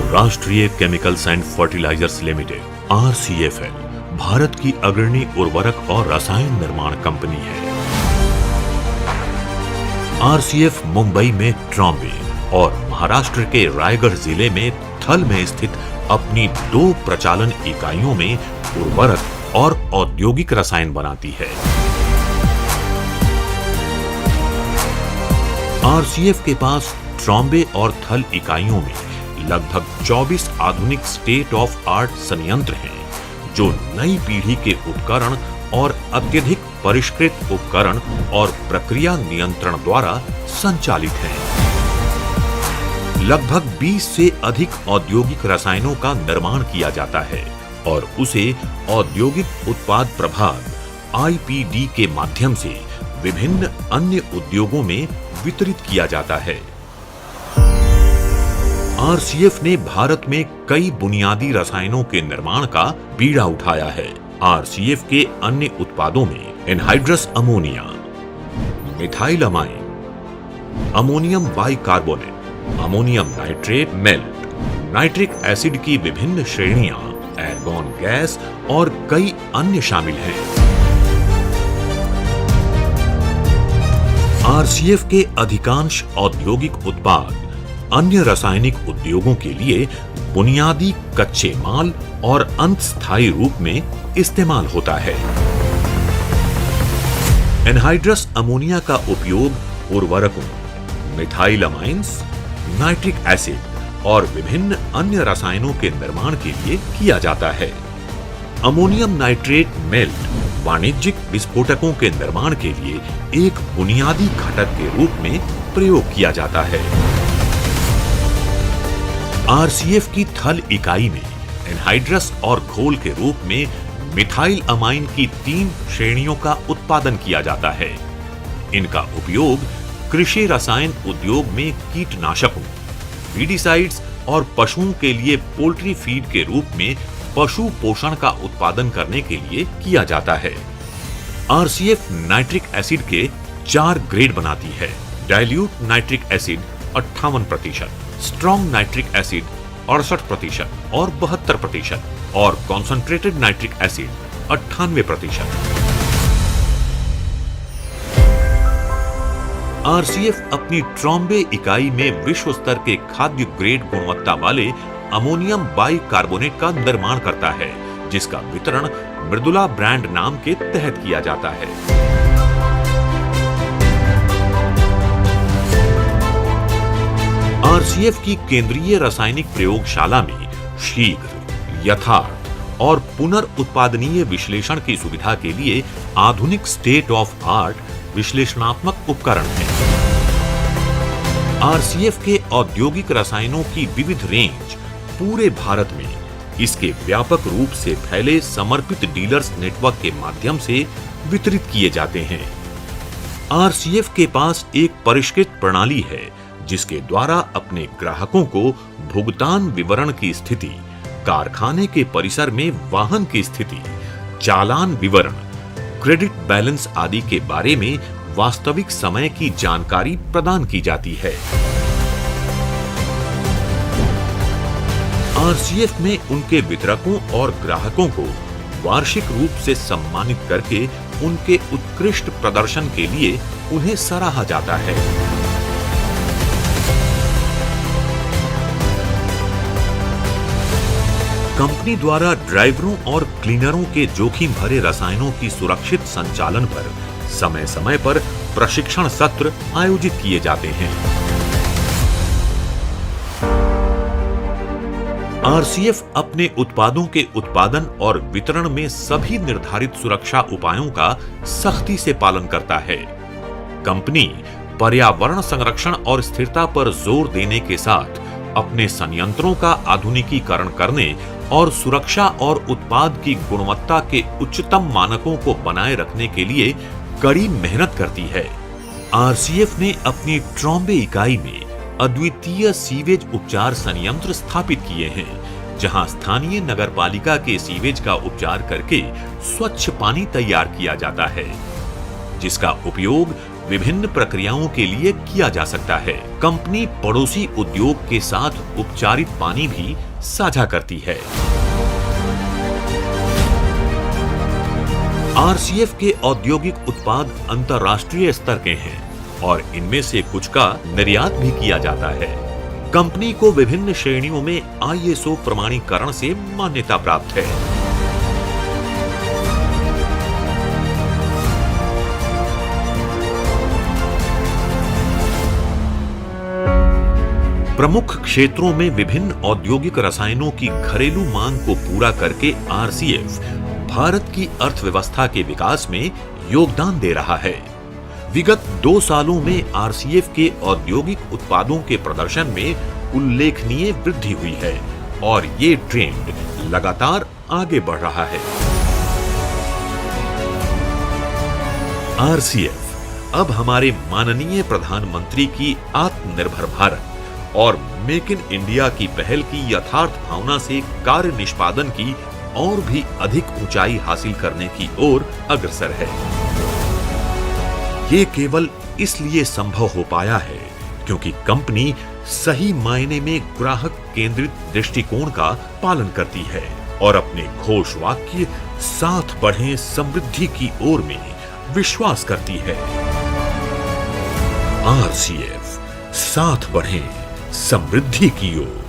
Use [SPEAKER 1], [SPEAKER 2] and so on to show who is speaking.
[SPEAKER 1] राष्ट्रीय chemicals and fertilizers limited RCFL Bharat की अग्रणी उर्वरक और रसायन निर्माण कंपनी है। RCF मुंबई में ट्रॉम्बे और महाराष्ट्र के रायगढ़ जिले में थल में स्थित अपनी 2 प्रचालन इकाइयों में उर्वरक और औद्योगिक रसायन बनाती है। RCF के पास ट्रॉम्बे और थल इकाइयों में लगभग 24 आधुनिक स्टेट ऑफ आर्ट संयंत्र हैं, जो नई पीढ़ी के उपकरण और अत्यधिक परिष्कृत उपकरण और प्रक्रिया नियंत्रण द्वारा संचालित हैं। लगभग 20 से अधिक औद्योगिक रसायनों का निर्माण किया जाता है और उसे औद्योगिक उत्पाद प्रभाग IPD के माध्यम से विभिन्न अन्य उद्योगों में वितरित किया जाता है। RCF ने भारत में कई बुनियादी रसायनों के निर्माण का बीड़ा उठाया है। RCF के अन्य उत्पादों में anhydrous ammonia, methyl amine, ammonium bicarbonate, ammonium nitrate melt, nitric acid की विभिन्न श्रेणियां, एर्गॉन गैस और कई अन्य शामिल हैं। RCF के अधिकांश औद्योगिक उत्पाद अन्य रासायनिक उद्योगों के लिए बुनियादी कच्चे माल और अंत स्थायी रूप में इस्तेमाल होता है। एनहाइड्रस अमोनिया का उपयोग उर्वरकों, मिथाइल अमाइंस, नाइट्रिक एसिड और विभिन्न अन्य रसायनों के निर्माण के लिए किया जाता है। अमोनियम नाइट्रेट मेल्ट वाणिज्यिक विस्फोटकों के निर्माण के लिए एक बुनियादी घटक के रूप में प्रयोग किया जाता है। RCF की थल इकाई में एनहाइड्रस और घोल के रूप में मिथाइल अमाइन की 3 श्रेणियों का उत्पादन किया जाता है। इनका उपयोग कृषि रसायन उद्योग में कीटनाशकों, वीडिसाइड्स और पशुओं के लिए पोल्ट्री फीड के रूप में पशु पोषण का उत्पादन करने के लिए किया जाता है। RCF नाइट्रिक एसिड के 4 ग्रेड बनाती है। Dilute nitric acid 58%, strong nitric acid 68% और 72% और कॉन्सेंट्रेटेड नाइट्रिक एसिड 98%। RCF अपनी ट्रॉम्बे इकाई में विश्व स्तर के खाद्य ग्रेड गुणवत्ता वाले अमोनियम बाइकार्बोनेट का निर्माण करता है, जिसका वितरण मृदुला ब्रांड नाम के तहत किया जाता है। RCF की केंद्रीय रासायनिक प्रयोगशाला में शीघ्र, यथार्थ और पुनर्उत्पादनीय विश्लेषण की सुविधा के लिए आधुनिक स्टेट ऑफ आर्ट विश्लेषणात्मक उपकरण हैं। RCF के औद्योगिक रसायनों की विविध रेंज पूरे भारत में इसके व्यापक रूप से फैले समर्पित डीलर्स नेटवर्क के माध्यम से वितरित किए जाते हैं। RCF के पास एक परिष्कृत प्रणाली है, जिसके द्वारा अपने ग्राहकों को भुगतान विवरण की स्थिति, कारखाने के परिसर में वाहन की स्थिति, चालान विवरण, क्रेडिट बैलेंस आदि के बारे में वास्तविक समय की जानकारी प्रदान की जाती है। RCF में उनके वितरकों और ग्राहकों को वार्षिक रूप से सम्मानित करके उनके उत्कृष्ट प्रदर्शन के लिए उन्हें सराहा जाता है। कंपनी द्वारा ड्राइवरों और क्लीनरों के जोखिम भरे रसायनों की सुरक्षित संचालन पर समय समय पर प्रशिक्षण सत्र आयोजित किए जाते हैं। RCF अपने उत्पादों के उत्पादन और वितरण में सभी निर्धारित सुरक्षा उपायों का सख्ती से पालन करता है। कंपनी पर्यावरण संरक्षण और स्थिरता पर जोर देने के साथ अपने संयंत्रों का आधुनिकीकरण करने और सुरक्षा और उत्पाद की गुणवत्ता के उच्चतम मानकों को बनाए रखने के लिए कड़ी मेहनत करती है। RCF ने अपनी ट्रॉम्बे इकाई में अद्वितीय सीवेज उपचार संयंत्र स्थापित किए हैं, जहां स्थानीय नगरपालिका के सीवेज का उपचार करके स्वच्छ पानी तैयार किया जाता है, जिसका उपयोग विभिन्न प्रक्रियाओं के लिए किया जा सकता है। कंपनी पड़ोसी उद्योग के साथ उपचारित पानी भी साझा करती है। आरसीएफ के औद्योगिक उत्पाद अंतर्राष्ट्रीय स्तर के हैं और इनमें से कुछ का निर्यात भी किया जाता है। कंपनी को विभिन्न श्रेणियों में आईएसओ प्रमाणीकरण से मान्यता प्राप्त है। प्रमुख क्षेत्रों में विभिन्न औद्योगिक रसायनों की घरेलू मांग को पूरा करके आरसीएफ भारत की अर्थव्यवस्था के विकास में योगदान दे रहा है। विगत 2 सालों में आरसीएफ के औद्योगिक उत्पादों के प्रदर्शन में उल्लेखनीय वृद्धि हुई है और ये ट्रेंड लगातार आगे बढ़ रहा है। आरसीएफ अब हमारे माननीय प्रधानमंत्री की आत्मनिर्भर भारत और मेक इन इंडिया की पहल की यथार्थ भावना से कार्य निष्पादन की और भी अधिक ऊंचाई हासिल करने की ओर अग्रसर है। ये केवल इसलिए संभव हो पाया है क्योंकि कंपनी सही मायने में ग्राहक केंद्रित दृष्टिकोण का पालन करती है और अपने घोष वाक्य साथ बढ़ें समृद्धि की ओर में विश्वास करती है। आरसीएफ साथ बढ़ें समृद्धि की ओर।